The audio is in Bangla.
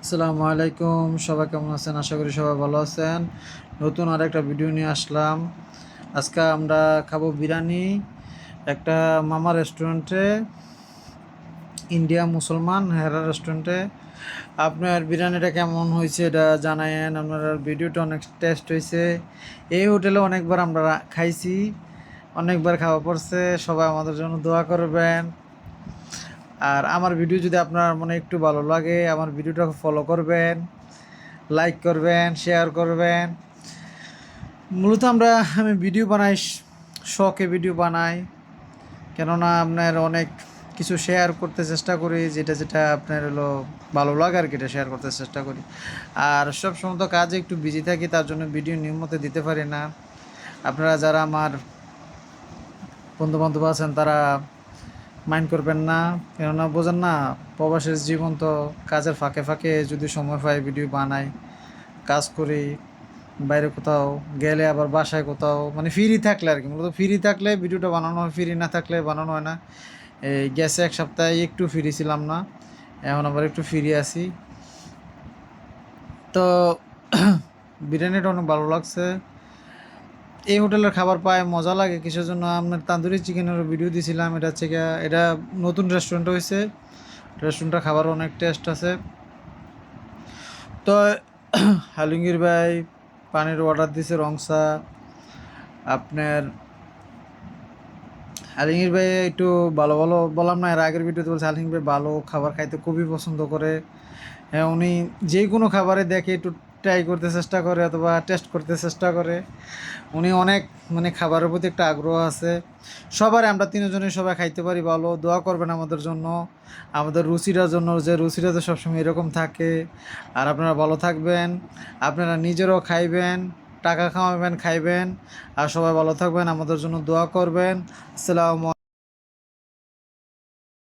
আসসালামু আলাইকুম, সবাই কেমন আছেন? আশা করি সবাই ভালো আছেন। নতুন আরেকটা ভিডিও নিয়ে আসলাম। আজকে আমরা খাবো বিরিয়ানি একটা মামা রেস্টুরেন্টে, ইন্ডিয়া মুসলমান হেরা রেস্টুরেন্টে। আপনার বিরিয়ানিটা কেমন হয়েছে এটা জানায়েন। আপনার ভিডিওটা অনেক টেস্ট হয়েছে। এই হোটেলে অনেকবার আমরা খাইছি, অনেকবার খাওয়া পড়ছে। সবাই আমাদের জন্য দোয়া করবেন। আর আমার ভিডিও যদি আপনার মনে একটু ভালো লাগে, আমার ভিডিওটা ফলো করবেন, লাইক করবেন, শেয়ার করবেন। মূলত আমি ভিডিও বানাই, শখে ভিডিও বানাই, কেননা আপনার অনেক কিছু শেয়ার করতে চেষ্টা করি, যেটা যেটা আপনার হলো ভালো লাগে আর কি, এটা শেয়ার করতে চেষ্টা করি। আর সব সময় তো কাজে একটু বিজি থাকি, তার জন্য ভিডিও নিয়মিত দিতে পারি না। আপনারা যারা আমার বন্ধুবান্ধব আছেন তারা মাইন্ড করবেন না, কেননা বোঝেন না, প্রবাসের জীবন তো কাজের ফাঁকে ফাঁকে যদি সময় পাই ভিডিও বানাই, কাজ করি, বাইরে কোথাও গেলে আবার বাসায় কোথাও মানে ফ্রি থাকলে আর কি। মূলত ফ্রি থাকলে ভিডিওটা বানানো হয়, ফ্রি না থাকলে বানানো হয় না। এই গেছে এক সপ্তাহে একটু ফ্রি ছিলাম না, এখন আবার একটু ফ্রি আছি। তো বিরিয়ানিটা অনেক ভালো লাগছে। এই হোটেলের খাবার পায় মজা লাগে কিসের জন্য, আপনার তান্দুরি চিকেনের ভিডিও দিয়েছিলাম। এটা হচ্ছে গিয়া, এটা নতুন রেস্টুরেন্ট হয়েছে, রেস্টুরেন্টটা খাবার অনেক টেস্ট আছে। তো হালুঙ্গির ভাই পানির অর্ডার দিছে রংসা। আপনার আলিঙ্গির ভাই একটু ভালো ভালো বললাম না, এর আগের ভিডিওতে বলছে আলিঙ্গির ভাই ভালো খাবার খাইতে খুবই পছন্দ করে। হ্যাঁ, উনি যে কোনো খাবারে দেখে একটু ট্রাই করতে চেষ্টা করে অথবা টেস্ট করতে চেষ্টা করে। উনি অনেক মানে খাবারের প্রতি একটা আগ্রহ আছে। সবার আমরা তিনজনে সবাই খাইতে পারি ভালো। দোয়া করবেন আমাদের জন্য, আমাদের রুচিটার জন্য, যে রুচিটা তো সবসময় এরকম থাকে। আর আপনারা ভালো থাকবেন, আপনারা নিজেরাও খাইবেন, টাকা কামাবেন, খাইবেন। আর সবাই ভালো থাকবেন, আমাদের জন্য দোয়া করবেন। আসসালামু